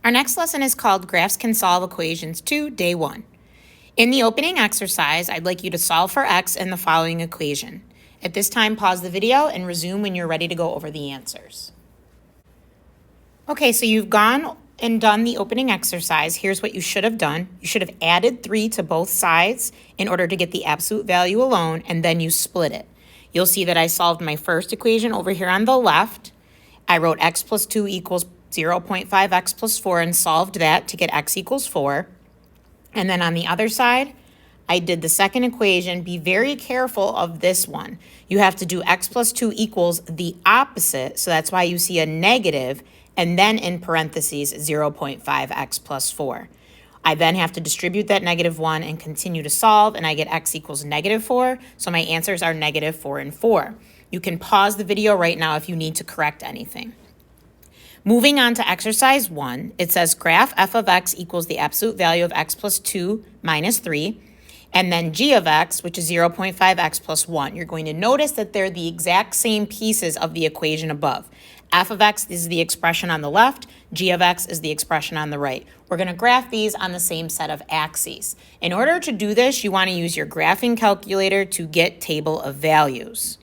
Our next lesson is called Graphs Can Solve Equations 2, Day 1. In the opening exercise, I'd like you to solve for x in the following equation. At this time, pause the video and resume when you're ready to go over the answers. Okay, so you've gone and done the opening exercise. Here's what you should have done. You should have added 3 to both sides in order to get the absolute value alone, and then you split it. You'll see that I solved my first equation over here on the left. I wrote x plus 2 equals 0.5x plus 4 and solved that to get x equals 4. And then on the other side, I did the second equation. Be very careful of this one. You have to do x plus 2 equals the opposite, so that's why you see a negative, and then in parentheses 0.5x plus 4. I then have to distribute that -1 and continue to solve, and I get x equals -4, so my answers are -4 and 4. You can pause the video right now if you need to correct anything. Moving on to exercise 1, it says graph f of x equals the absolute value of x plus 2 minus 3, and then g of x, which is 0.5x plus 1. You're going to notice that they're the exact same pieces of the equation above. F of x is the expression on the left, g of x is the expression on the right. We're going to graph these on the same set of axes. In order to do this, you want to use your graphing calculator to get table of values.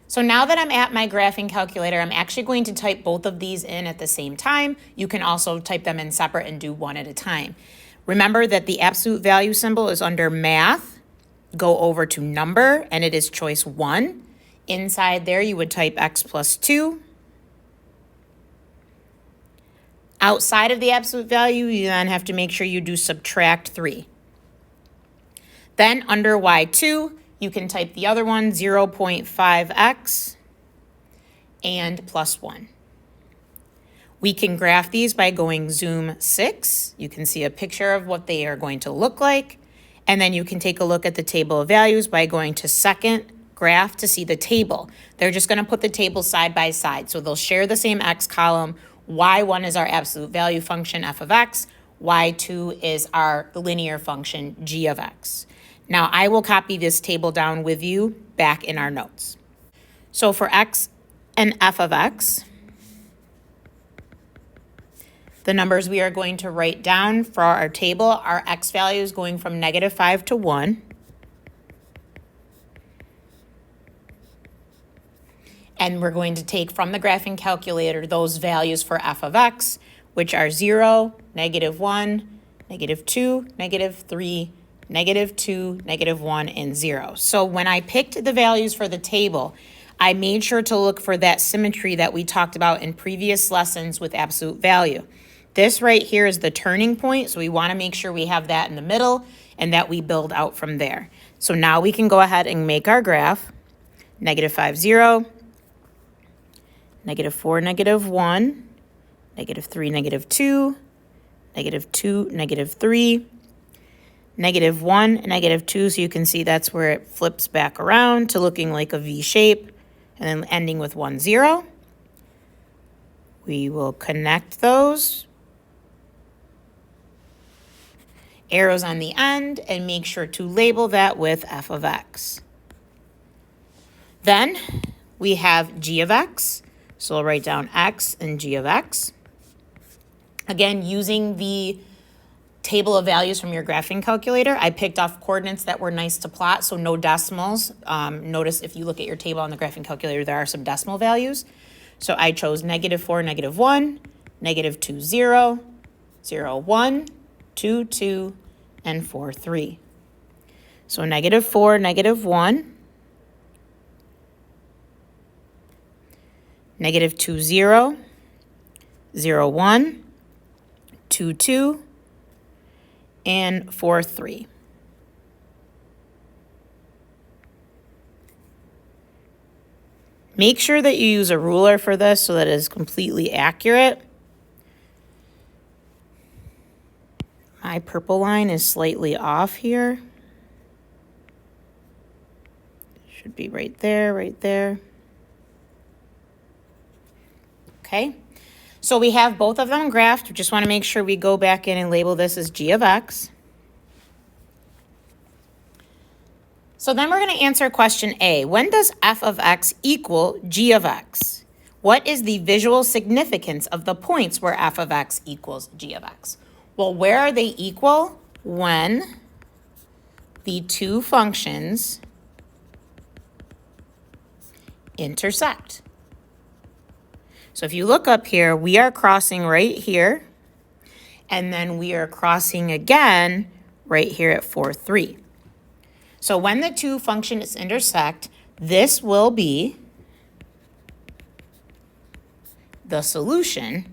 So now that I'm at my graphing calculator, I'm actually going to type both of these in at the same time. You can also type them in separate and do one at a time. Remember that the absolute value symbol is under math. Go over to number, and it is choice 1. Inside there, you would type x plus 2. Outside of the absolute value, you then have to make sure you do subtract 3. Then under y2, you can type the other one, 0.5x and plus 1. We can graph these by going zoom 6. You can see a picture of what they are going to look like. And then you can take a look at the table of values by going to second graph to see the table. They're just going to put the table side by side. So they'll share the same x column. Y1 is our absolute value function, f of x. Y2 is our linear function, g of x. Now, I will copy this table down with you back in our notes. So for x and f of x, the numbers we are going to write down for our table are x values going from -5 to 1. And we're going to take from the graphing calculator those values for f of x, which are 0, -1, -2, -3, -2, -1, and 0. So when I picked the values for the table, I made sure to look for that symmetry that we talked about in previous lessons with absolute value. This right here is the turning point, so we want to make sure we have that in the middle and that we build out from there. So now we can go ahead and make our graph. -5, 0, -4, -1, -3, -2, -2, -3, -1, -2, so you can see that's where it flips back around to looking like a V shape, and then ending with 1, 0. We will connect those arrows on the end and make sure to label that with f of x. Then we have g of x, so we'll write down x and g of x. Again, using the table of values from your graphing calculator, I picked off coordinates that were nice to plot, so no decimals. Notice if you look at your table on the graphing calculator, there are some decimal values. So I chose -4, -1, -2, 0, 0, 1, 2, 2, and 4, 3. So -4, -1, -2, 0, 0, 1, 2, 2, and 4, 3. Make sure that you use a ruler for this so that it is completely accurate. My purple line is slightly off here. Should be right there, right there. Okay. So we have both of them graphed. We just want to make sure we go back in and label this as g of x. So then we're going to answer question A. When does f of x equal g of x? What is the visual significance of the points where f of x equals g of x? Well, where are they equal? When the two functions intersect. So if you look up here, we are crossing right here, and then we are crossing again right here at 4, 3. So when the two functions intersect, this will be the solution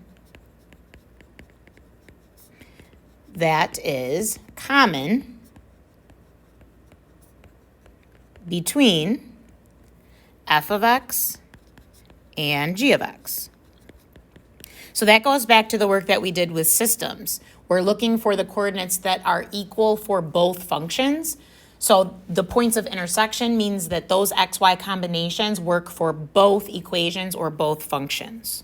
that is common between f of x and g of x. So that goes back to the work that we did with systems. We're looking for the coordinates that are equal for both functions. So the points of intersection means that those xy combinations work for both equations or both functions.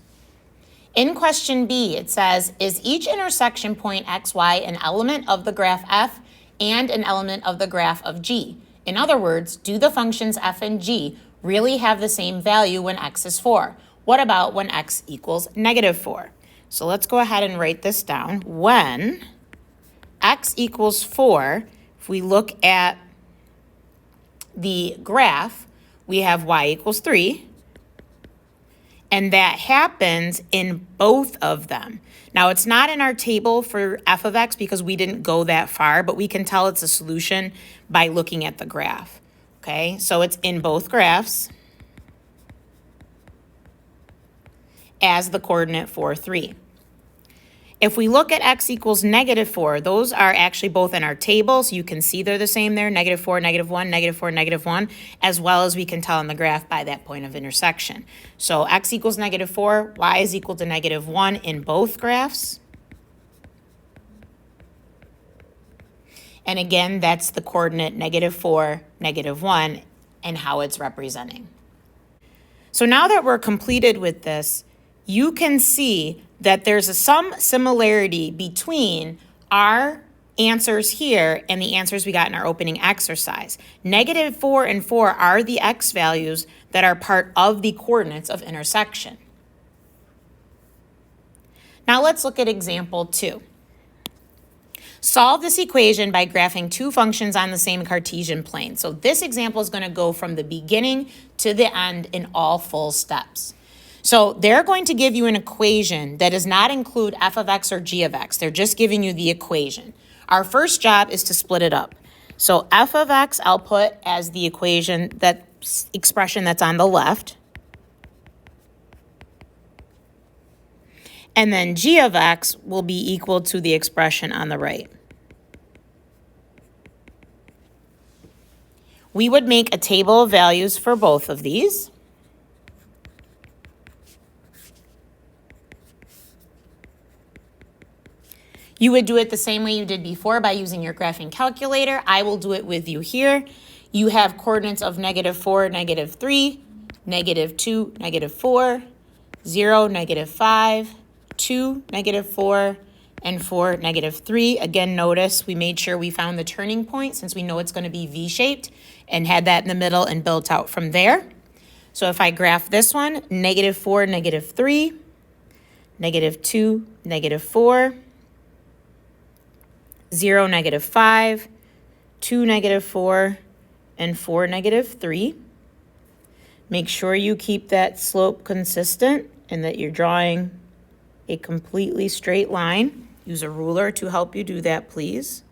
In question B, it says, is each intersection point xy an element of the graph f and an element of the graph of g? In other words, do the functions f and g really have the same value when x is 4? What about when x equals -4? So let's go ahead and write this down. When x equals 4, if we look at the graph, we have y equals 3, and that happens in both of them. Now, it's not in our table for f of x because we didn't go that far, but we can tell it's a solution by looking at the graph. Okay, so it's in both graphs as the coordinate 4, 3. If we look at x equals -4, those are actually both in our table, so you can see they're the same there, -4, -1, -4, -1, as well as we can tell in the graph by that point of intersection. So x equals -4, y is equal to -1 in both graphs. And again, that's the coordinate -4, -1, and how it's representing. So now that we're completed with this, you can see that there's some similarity between our answers here and the answers we got in our opening exercise. -4 and 4 are the x values that are part of the coordinates of intersection. Now let's look at example 2. Solve this equation by graphing two functions on the same Cartesian plane. So this example is going to go from the beginning to the end in all full steps. So they're going to give you an equation that does not include f of x or g of x. They're just giving you the equation. Our first job is to split it up. So f of x I'll put as the equation, that expression that's on the left. And then g of x will be equal to the expression on the right. We would make a table of values for both of these. You would do it the same way you did before by using your graphing calculator. I will do it with you here. You have coordinates of -4, -3, -2, -4, 0, -5, 2, -4, and 4, -3. Again, notice we made sure we found the turning point since we know it's going to be V-shaped and had that in the middle and built out from there. So if I graph this one, -4, -3, -2, -4, 0, -5, 2, -4, and 4, -3. Make sure you keep that slope consistent and that you're drawing a completely straight line. Use a ruler to help you do that, please.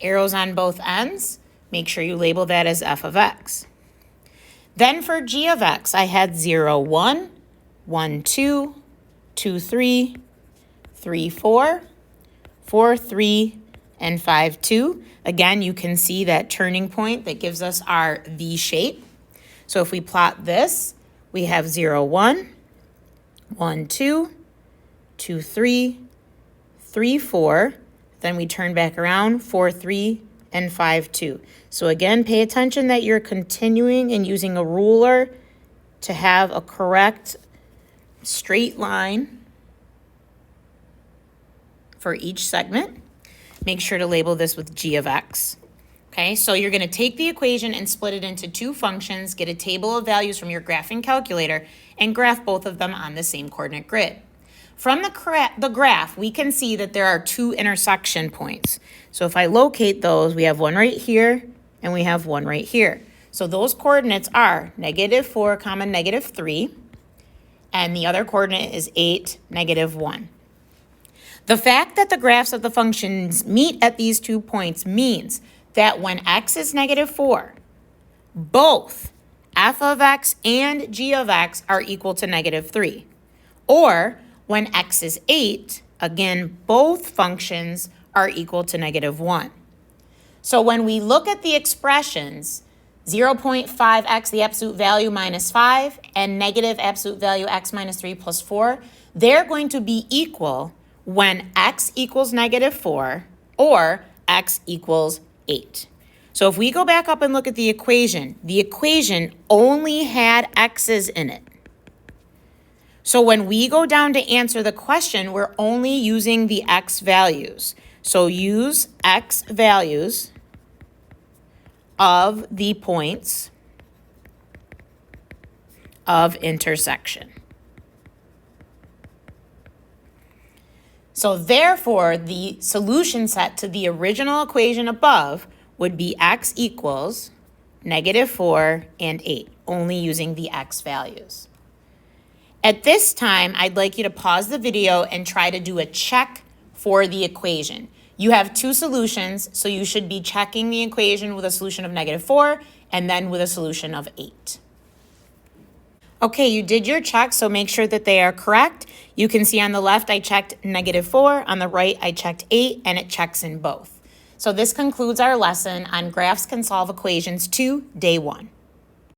Arrows on both ends. Make sure you label that as f of x. Then for g of x, I had 0, 1, 1, 2, 2, 3, 3, 4, 4, 3, and 5, 2. Again, you can see that turning point that gives us our V shape. So if we plot this, we have 0, 1, 1, 2, 2, 3, 3, 4. Then we turn back around, 4, 3, and 5, 2. So again, pay attention that you're continuing and using a ruler to have a correct straight line for each segment. Make sure to label this with g of x. Okay, so you're going to take the equation and split it into two functions, get a table of values from your graphing calculator, and graph both of them on the same coordinate grid. From the graph, we can see that there are two intersection points. So if I locate those, we have one right here, and we have one right here. So those coordinates are -4, -3, and the other coordinate is 8, -1. The fact that the graphs of the functions meet at these 2 points means that when x is -4, both f of x and g of x are equal to -3. Or when x is 8, again, both functions are equal to -1. So when we look at the expressions, 0.5x, the absolute value, minus 5, and negative absolute value x minus 3 plus 4, they're going to be equal when x equals -4 or x equals 8. So if we go back up and look at the equation only had x's in it. So when we go down to answer the question, we're only using the x values. So use x values of the points of intersection. So therefore, the solution set to the original equation above would be x equals -4 and 8, only using the x values. At this time, I'd like you to pause the video and try to do a check for the equation. You have two solutions, so you should be checking the equation with a solution of -4 and then with a solution of 8. Okay, you did your check, so make sure that they are correct. You can see on the left I checked -4, on the right I checked 8, and it checks in both. So this concludes our lesson on Graphs Can Solve Equations 2, Day 1.